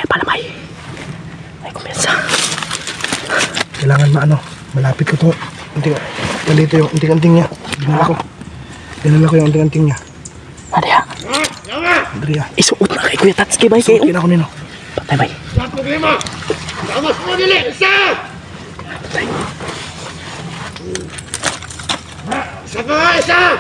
Palamay. Ay, kumpensa. Kailangan malapit ko to. Nandito yung anting-anting niya. Dinala ko yung anting-anting niya. Andrea. Isuot na kay Kuya Tatsuki bay kayo. Suotin ako nino. Patay bay. Wala problema. Lamas mo dili. Isa! Patay. Isa pa nga, isa!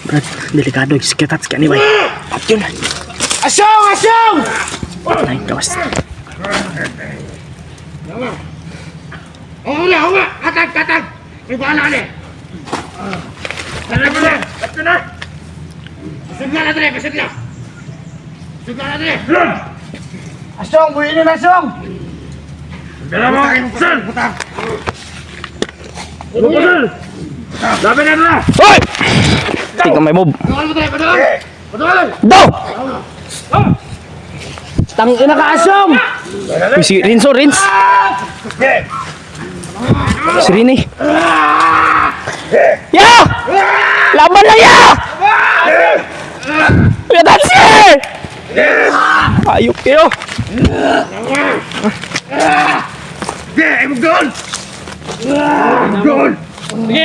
Brad, delikado yung Kuya Tatsuki ani bay. At yun. Asyong! Asyong! Patay, gawas. Oo nga! Katag! May bahala na eh. Tara mo na! Ito na! Pasigla na dali! Pasigla na dali! Asyong! Buhin na Asyong! Dala mo! Sir! Sir! Labi na na! Hoy! Tingnan may mob. Paduhan mo dali! Paduhan! Do! Tangina ka Asyong! Si Rinso, Rins! Si Rini. Ya! Laban lang ya! Kuya Tatsuki! Ayok kayo! I'm gone! Gone! Sige!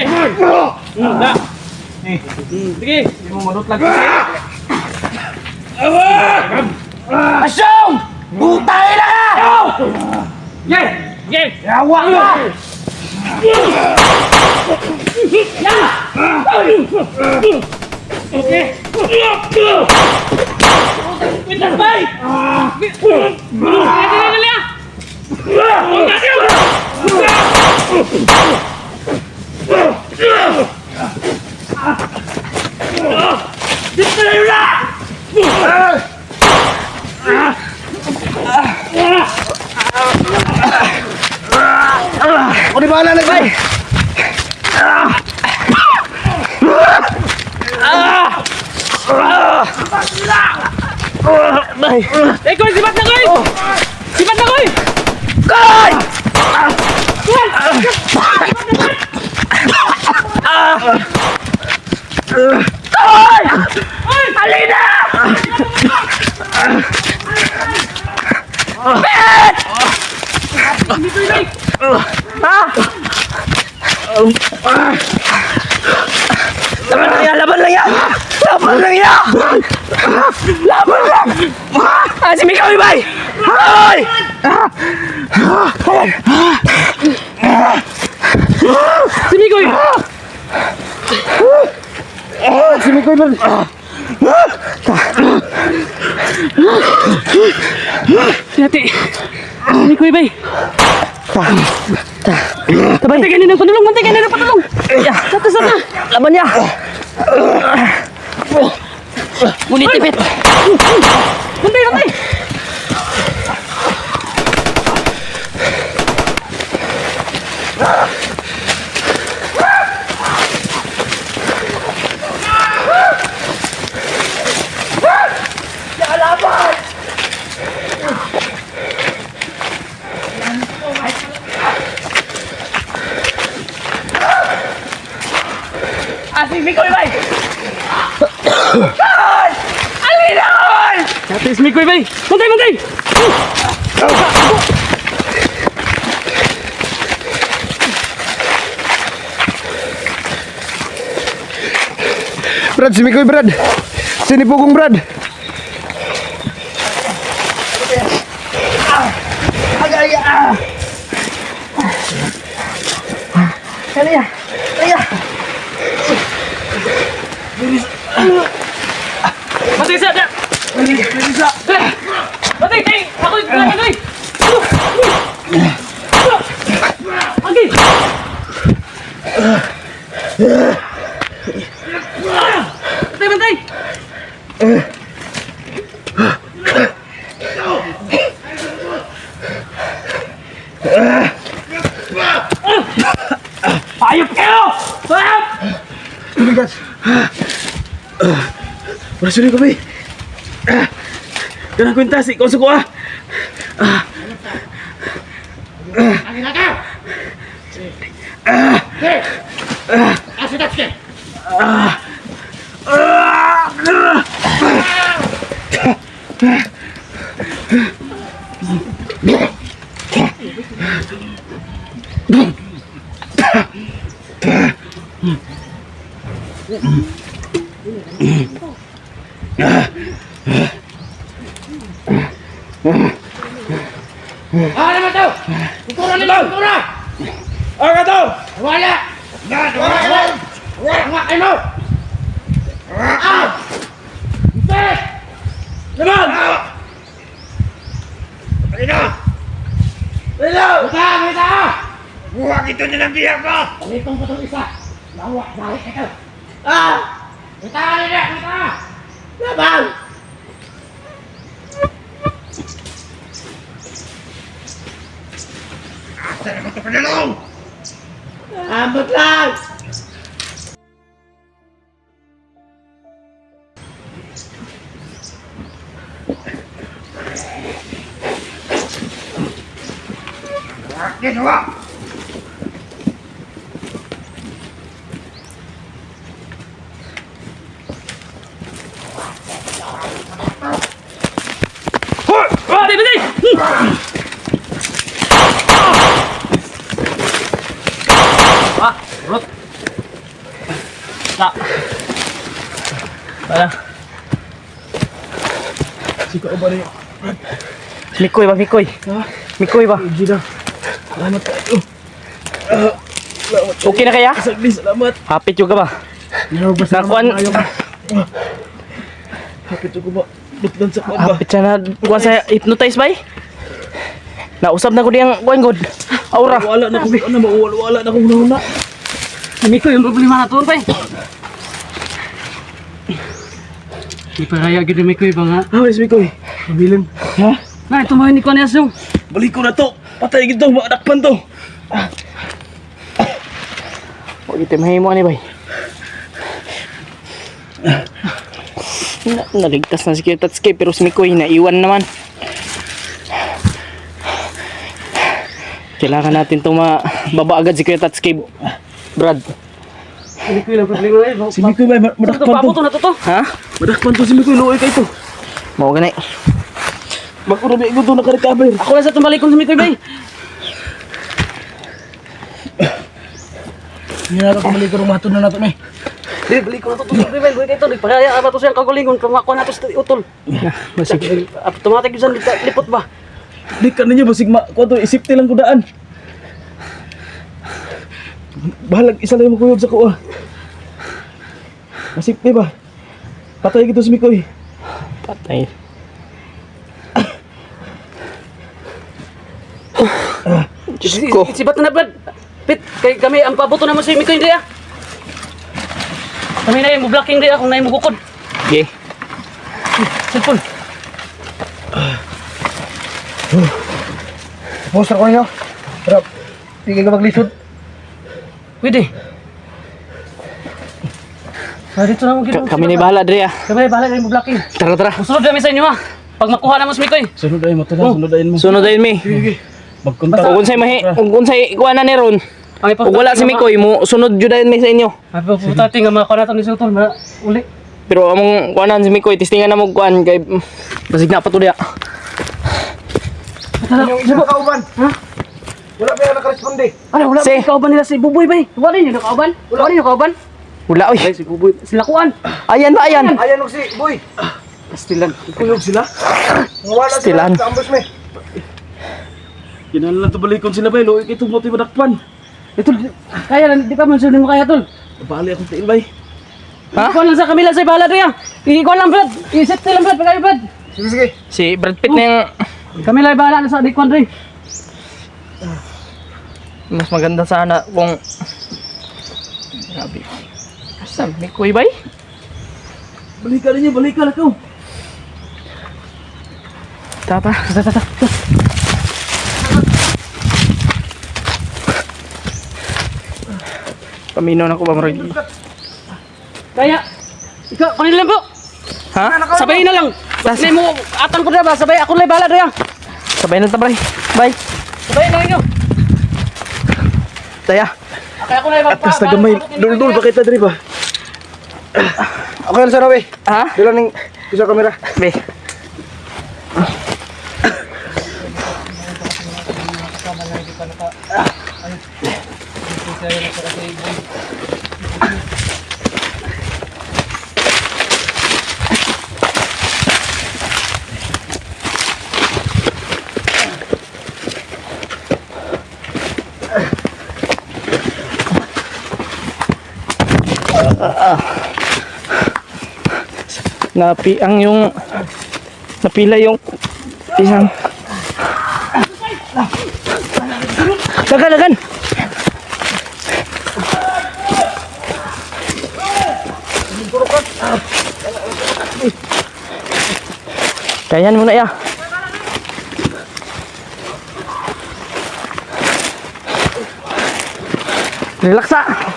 Sige! Hindi mo manot lang kasi. Asyong! Butay na ka! Yawa ka! Pintas bay! Ako di bahala na bay! Bay! Eh, Koy! Sibat na, Koy! Sibat na, Koy! Koy! Koy! Alina! Bet! Laban lang yan! Si Mikaw Ibay! Hoy! Si Mikoy! Si Mikoy ba? Hati! Si Mikoy Ibay! Bantay ka ng patulong! Sata! Laban niya! Ngunit tipit! Bantay! Si Mikoy Bay! Alina! Sata si Mikoy Bay! Bantay! Brad, si Mikoy Brad! Sini pugong Brad! Kaliya! Bantay sa! Bantay! Ako! Okay! Bantay! Ayop kayo! Tumigas! Wala sulit ko, bay! Ganang kwenta si Konso ko, Ano naman to? Tutura nila! Tutura! Ano to? Wala! Yan! Wala! Wala! Nga kayo mo! Ah! Bilis! Naman! Palino! Hello! Buta! Buta! Buwag ito nilang biyak ko! Palitong ko itong isa! Lawa! Dahil ito! Ah! Buta! Buta! Buta! Naman! Asa naman ito panalong! Ambot lang! Ginawa! Patay! Patay! Ah! Rot! Tak! Wala. Sika ba rin? Mikoy ba? Mikoy? Ha? Mikoy ba? Hindi na. Salamat tayo. Okay na kaya? Sagli, salamat. Happy juga ba? Narabas Nakuan. Hapit ko ba? Butlan sa kuan ba? Happy siya na kuan sa hypnotize ba? Nausap na ko diyang kuan god. Aura. Wala na ko. Ano, mawala na ko muna. Mikoy yung problema na to pa. Di pa kaya gid Mikoy ba nga? Ah, wala si Mikoy. Mabilin. Ha? Na ito mo ni kuan yasong. Balik ko na to. Patay gito. Maadakpan to. Huwag ito mahimo ni bay. Naligtas na si Kirtatsuki pero si Mikoy naiwan naman. Kailangan natin ito mababa agad si Kirtatsuki. Brad. Mikoy lang problema na. Si Mikoy ba? Madakpan to. Paputo na to to. Ha? Madakpan to si Mikoy. Luoy kayo to. Mau gani. Magkurabi ko to nakarecover. Ako lang sa tumbalikon si Mikoy bay. Hindi na ito kumali ko rumato na nato may. Dili balik ko na to. Mikoy bay, buhay kayo to. Pagkaya ba to siyang kagulingon kung ako na to sa utol. Masig. Automatic yun lipot ba? Di ka ninyo basig kuan to isip lang ko daan. Bahalag isa lang mo kuyog sa kuha. Masipti ba? Patay gito si Mikoy. Patay. Diyos ko. Sibat na Brad. Pit, kami ang pabuto naman sa Mikoy hindi ah. Kami na yung blocking di ah kung na yung mugukod. Okay. Cellphone. Poster ko ninyo. Pero, tigil ka maglisod. Pwede. Dito na mo gito. Kami na yung bahala Dre ah. Kami na yung bahala na yung blocking. Tara tara. Musunod namin sa inyo ah. Pag makuha naman sa Mikoy. Sunod ay mo to na, sunod ay mo. Sunodayin mi. Magkontak. Kung unsay ikuha na ni Ron. Kung wala si Mikoy mo, sunod jud dayon mi sa inyo. Ay puta tinga makuha nato ni Sutol uli. Pero among kuanan si Mikoy, testingan na mo kuan kay basig na pa to diya. Yung kauban. Ha? Wala pa yung nakaresponde. Ano wala si kauban nila si Buboy bay. Wala niyo kauban? Wala niyo kauban? Wala oy. Si Buboy. Sila kuan. Ayan ba ayan? Ayan og si Boy. Pastilan. Kuyog sila. Wala Pastilan. sila sa ambos me. Kinahanglan to balikon sila bay, luoy kay tungod madakpan. Ito kaya di pa man sila mo kaya tol. Bali akong tiil bay. Ha? Kuan lang sa kamila sa bala diya. Ikuan lang Brad. I-set lang Brad pagay Brad. Sige sige. Si Brad Pitt na yung kamila bala na sa Dikwan Dre. Mas maganda sana kung grabe. Saan? May kuy bay? Balikan ninyo, balikan ako. Tata. Paminaw na ko ba marag? Kaya, ikaw, kanila lang po. Ha? Sabayin na lang. Sabay mo, atan ko na ba? Sabay, ako lang bala na yan. Sabay na tabay. Bye. Sabay na inyo. Daya. Kaya ako na yung Atas na gamay. Dul-dul, bakit na ba? Okay lang sana, wey. Ha? Dula ning isa kamera. Be. Napiang yung napila yung isang lagan. Kayan muna ya. Relax ah.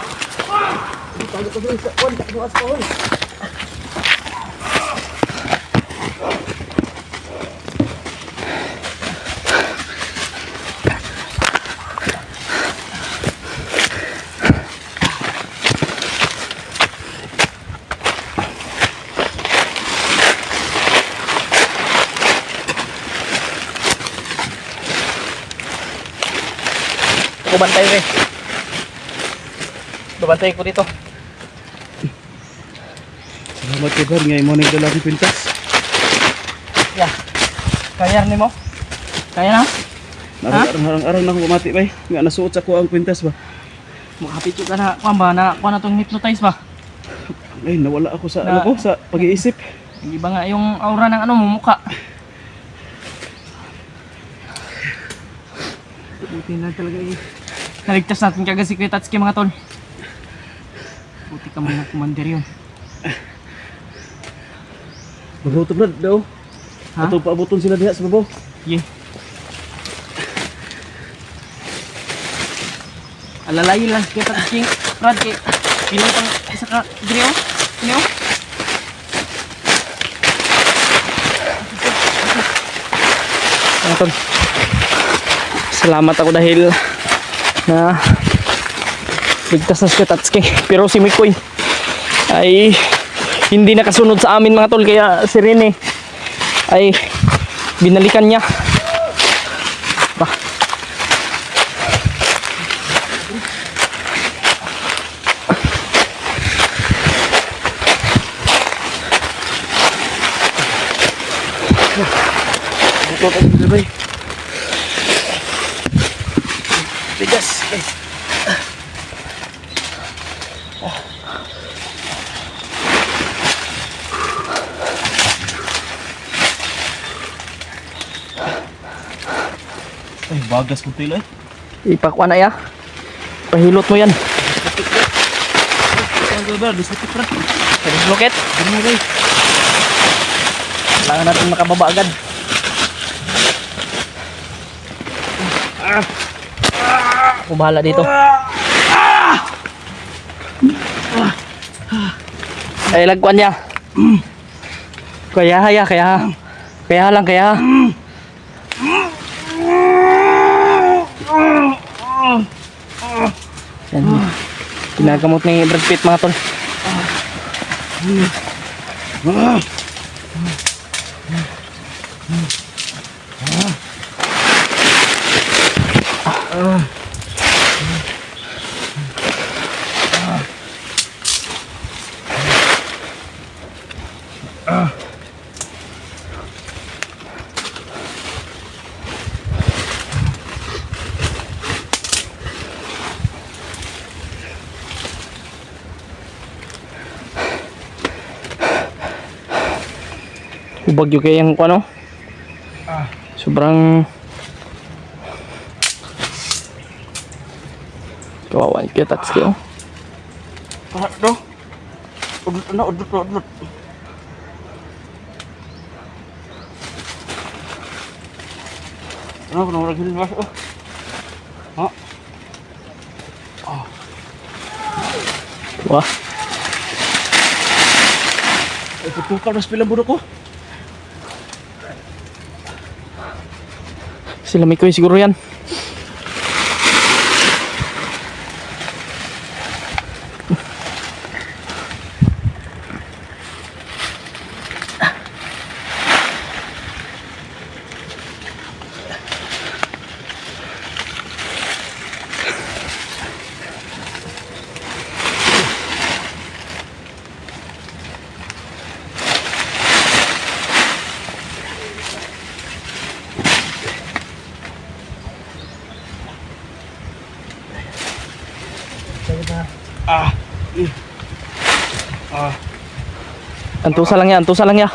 Ako bantay rin. Babantay ko dito. Salamat kay Bar, ngayon mo nagdala ng pintas. Ya. Kaya rin mo? Kaya na? Arang-arang na akong kumati bay. Nga nasuot sa ko ang pintas ba. Makapit ka na, kuwan ba? Kuwan na itong hypnotize ba? Ay, nawala ako sa Na- ano ko, sa pag-iisip. Hindi ba nga yung aura ng ano mo mukha? Buti na talaga eh. Naligtas natin kagad si Kuya Tatsuki mga tol. Buti ka mga commander yun. Magutom na daw. Ha? Ato paabuton sila diha sa babaw. Yeah. Alalayo lang si Kuya Tatsuki. Rad kay pilang pang isa ka drio. Ano? Mga tol. Salamat ako dahil na ligtas na si Kuya Tatsuki. Pero si Mikoy ay hindi nakasunod sa amin mga tol, kaya si Rene ay binalikan niya. Bah. Ito ka sa bay. Bigas. Ay, bagas ko tila eh. Ipakwa na ya. Pahilot mo yan. Ano ba? Disapit ra. Dislocate. Ano bay? Kailangan natin makababa agad. Ako bahala dito. Ay, lagkuan niya. Kaya lang. Yan. Ginagamot ni Brad Pitt mga tol. Bagyo kaya yung ano? Sobrang kawawa ni Kuya Tatsuki oh. Do. Udlot. Ano ko nang ragil ba? Ha? Wah, Ay, putukal mas pilang budok ko. sila Mikoy siguro yan. Antusa lang ya, antusa lang ya.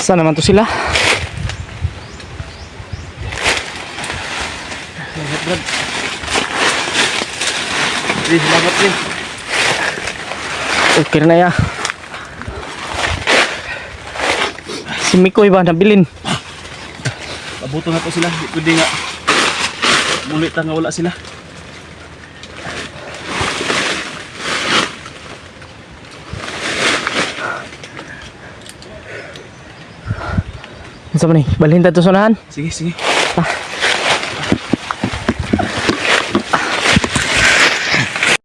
Saan naman to sila? Salamat, Brad. Salamat, Brad. Okay na ya. Si Mikoy ba nabilin? Pabuto na po sila. Di pwede nga. Mulit nga wala sila. Ano ba ni? Balhin tayo sa unahan? Sige, sige. Ah.